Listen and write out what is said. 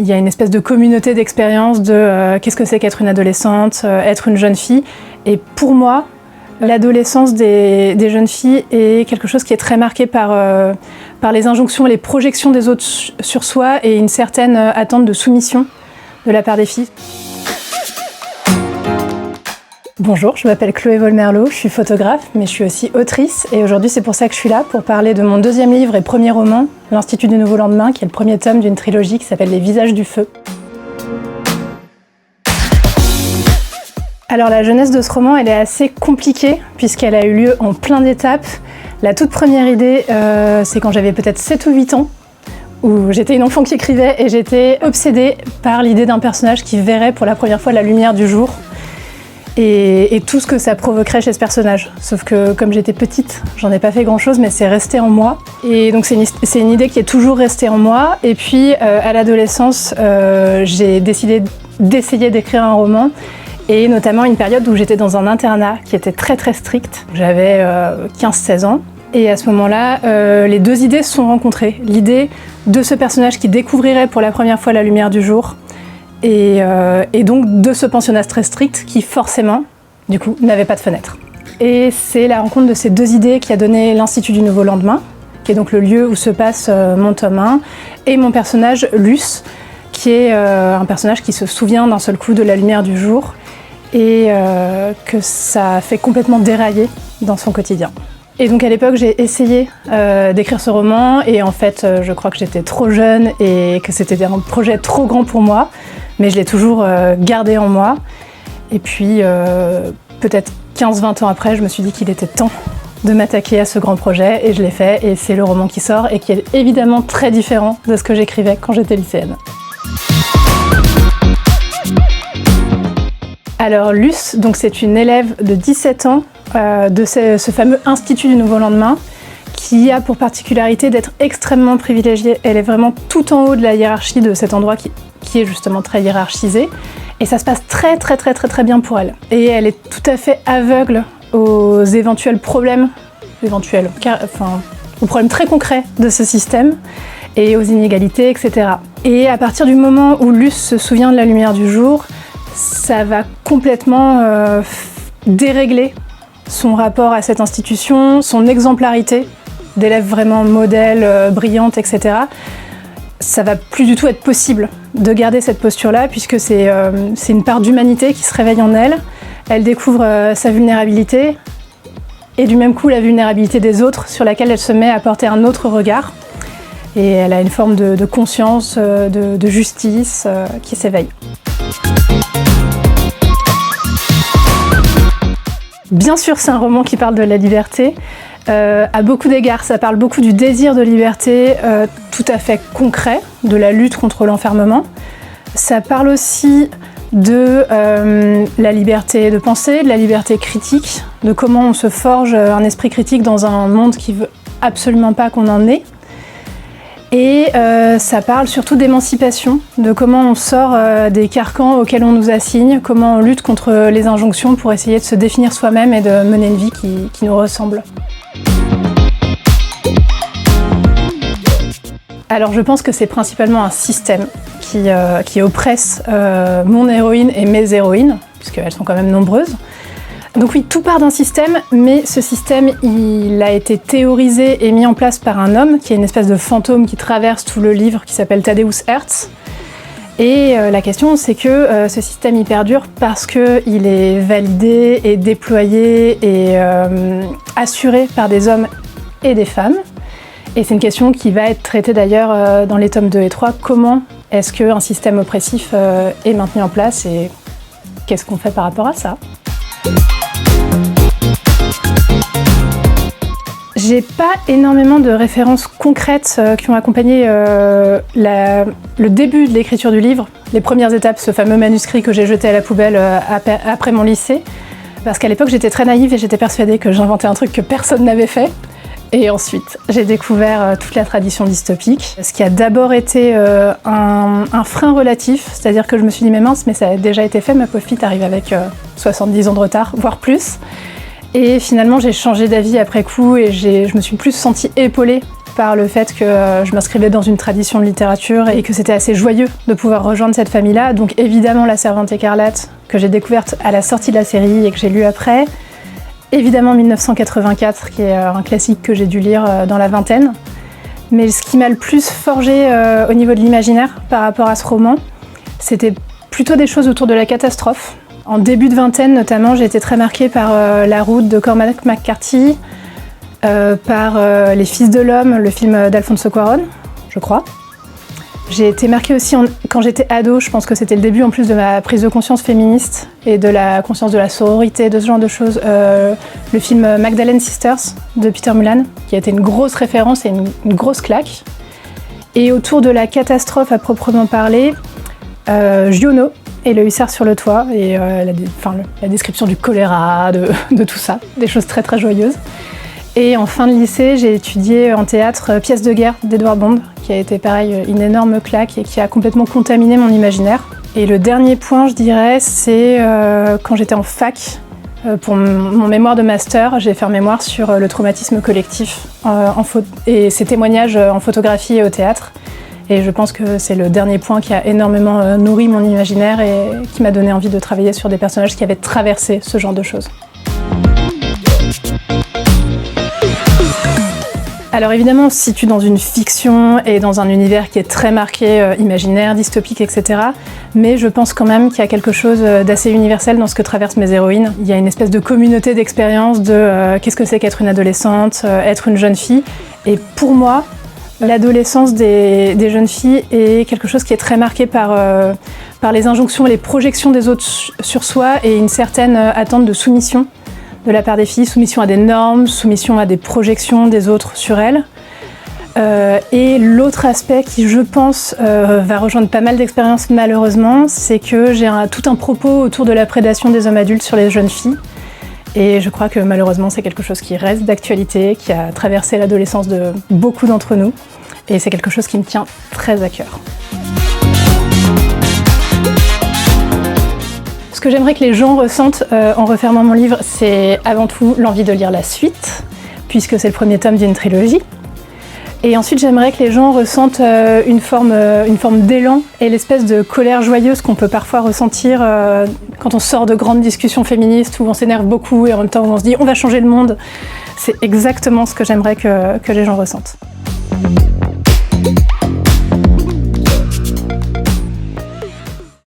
Il y a une espèce de communauté d'expérience de qu'est-ce que c'est qu'être une adolescente, être une jeune fille. Et pour moi, l'adolescence des jeunes filles est quelque chose qui est très marqué par les injonctions, les projections des autres sur soi et une certaine attente de soumission de la part des filles. Bonjour, je m'appelle Chloé Volmerlo, je suis photographe, mais je suis aussi autrice. Et aujourd'hui, c'est pour ça que je suis là, pour parler de mon deuxième livre et premier roman, L'Institut du Nouveau Lendemain, qui est le premier tome d'une trilogie qui s'appelle Les Visages du Feu. Alors la jeunesse de ce roman, elle est assez compliquée, puisqu'elle a eu lieu en plein d'étapes. La toute première idée, c'est quand j'avais peut-être 7 ou 8 ans, où j'étais une enfant qui écrivait et j'étais obsédée par l'idée d'un personnage qui verrait pour la première fois la lumière du jour. Et tout ce que ça provoquerait chez ce personnage. Sauf que comme j'étais petite, j'en ai pas fait grand-chose, mais c'est resté en moi. Et donc c'est une idée qui est toujours restée en moi. Et puis à l'adolescence, j'ai décidé d'essayer d'écrire un roman. Et notamment une période où j'étais dans un internat qui était très très strict. J'avais 15-16 ans. Et à ce moment-là, les deux idées se sont rencontrées. L'idée de ce personnage qui découvrirait pour la première fois la lumière du jour. Et donc de ce pensionnat très strict qui forcément, du coup, n'avait pas de fenêtre. Et c'est la rencontre de ces deux idées qui a donné l'Institut du Nouveau Lendemain, qui est donc le lieu où se passe mon tome 1, et mon personnage Luce, qui est un personnage qui se souvient d'un seul coup de la lumière du jour et que ça fait complètement dérailler dans son quotidien. Et donc à l'époque, j'ai essayé d'écrire ce roman et en fait, je crois que j'étais trop jeune et que c'était un projet trop grand pour moi, mais je l'ai toujours gardé en moi. Et puis, peut-être 15-20 ans après, je me suis dit qu'il était temps de m'attaquer à ce grand projet et je l'ai fait et c'est le roman qui sort et qui est évidemment très différent de ce que j'écrivais quand j'étais lycéenne. Alors Luce, donc c'est une élève de 17 ans de ce fameux Institut du Nouveau Lendemain qui a pour particularité d'être extrêmement privilégiée. Elle est vraiment tout en haut de la hiérarchie de cet endroit qui est justement très hiérarchisé et ça se passe très bien pour elle. Et elle est tout à fait aveugle aux éventuels problèmes, aux problèmes très concrets de ce système et aux inégalités, etc. Et à partir du moment où Luce se souvient de la lumière du jour, ça va complètement dérégler son rapport à cette institution, son exemplarité d'élève vraiment modèle, brillante, etc. Ça va plus du tout être possible de garder cette posture-là puisque c'est une part d'humanité qui se réveille en elle. Elle découvre sa vulnérabilité et du même coup la vulnérabilité des autres sur laquelle elle se met à porter un autre regard. Et elle a une forme de conscience, de justice qui s'éveille. Bien sûr, c'est un roman qui parle de la liberté. À beaucoup d'égards, ça parle beaucoup du désir de liberté tout à fait concret, de la lutte contre l'enfermement. Ça parle aussi de la liberté de penser, de la liberté critique, de comment on se forge un esprit critique dans un monde qui veut absolument pas qu'on en ait. Et ça parle surtout d'émancipation, de comment on sort des carcans auxquels on nous assigne, comment on lutte contre les injonctions pour essayer de se définir soi-même et de mener une vie qui nous ressemble. Alors je pense que c'est principalement un système qui oppresse mon héroïne et mes héroïnes, puisqu'elles sont quand même nombreuses. Donc oui, tout part d'un système, mais ce système, il a été théorisé et mis en place par un homme qui est une espèce de fantôme qui traverse tout le livre, qui s'appelle Tadeusz Herz. Et la question, c'est que ce système, il perdure parce qu'il est validé et déployé et assuré par des hommes et des femmes. Et c'est une question qui va être traitée d'ailleurs dans les tomes 2 et 3. Comment est-ce qu'un système oppressif est maintenu en place et qu'est-ce qu'on fait par rapport à ça ? J'ai pas énormément de références concrètes qui ont accompagné le début de l'écriture du livre, les premières étapes, ce fameux manuscrit que j'ai jeté à la poubelle après mon lycée. Parce qu'à l'époque, j'étais très naïve et j'étais persuadée que j'inventais un truc que personne n'avait fait. Et ensuite, j'ai découvert toute la tradition dystopique. Ce qui a d'abord été un frein relatif, c'est-à-dire que je me suis dit, mais mince, mais ça a déjà été fait, ma pauvre fille arrive avec 70 ans de retard, voire plus. Et finalement, j'ai changé d'avis après coup et je me suis plus sentie épaulée par le fait que je m'inscrivais dans une tradition de littérature et que c'était assez joyeux de pouvoir rejoindre cette famille-là. Donc évidemment La Servante écarlate, que j'ai découverte à la sortie de la série et que j'ai lu après. Évidemment 1984, qui est un classique que j'ai dû lire dans la vingtaine. Mais ce qui m'a le plus forgé au niveau de l'imaginaire par rapport à ce roman, c'était plutôt des choses autour de la catastrophe. En début de vingtaine notamment, j'ai été très marquée par La Route de Cormac McCarthy, par Les Fils de l'Homme, le film d'Alfonso Cuarón, je crois. J'ai été marquée aussi quand j'étais ado, je pense que c'était le début en plus de ma prise de conscience féministe et de la conscience de la sororité, de ce genre de choses. Le film Magdalene Sisters de Peter Mullan, qui a été une grosse référence et une grosse claque. Et autour de la catastrophe à proprement parler, Giono et le hussard sur le toit, et la description du choléra, de tout ça, des choses très très joyeuses. Et en fin de lycée, j'ai étudié en théâtre Pièces de guerre d'Edouard Bond, qui a été pareil, une énorme claque et qui a complètement contaminé mon imaginaire. Et le dernier point, je dirais, c'est quand j'étais en fac, pour mon mémoire de master, j'ai fait un mémoire sur le traumatisme collectif et ses témoignages en photographie et au théâtre. Et je pense que c'est le dernier point qui a énormément nourri mon imaginaire et qui m'a donné envie de travailler sur des personnages qui avaient traversé ce genre de choses. Alors évidemment, on se situe dans une fiction et dans un univers qui est très marqué, imaginaire, dystopique, etc. Mais je pense quand même qu'il y a quelque chose d'assez universel dans ce que traversent mes héroïnes. Il y a une espèce de communauté d'expérience de qu'est-ce que c'est qu'être une adolescente, être une jeune fille. Et pour moi, l'adolescence des jeunes filles est quelque chose qui est très marqué par les injonctions et les projections des autres sur soi et une certaine attente de soumission de la part des filles, soumission à des normes, soumission à des projections des autres sur elles. Et l'autre aspect qui, je pense, va rejoindre pas mal d'expériences malheureusement, c'est que j'ai tout un propos autour de la prédation des hommes adultes sur les jeunes filles. Et je crois que malheureusement c'est quelque chose qui reste d'actualité, qui a traversé l'adolescence de beaucoup d'entre nous. Et c'est quelque chose qui me tient très à cœur. Ce que j'aimerais que les gens ressentent en refermant mon livre, c'est avant tout l'envie de lire la suite, puisque c'est le premier tome d'une trilogie. Et ensuite, j'aimerais que les gens ressentent une forme d'élan et l'espèce de colère joyeuse qu'on peut parfois ressentir quand on sort de grandes discussions féministes où on s'énerve beaucoup et en même temps on se dit on va changer le monde. C'est exactement ce que j'aimerais que les gens ressentent.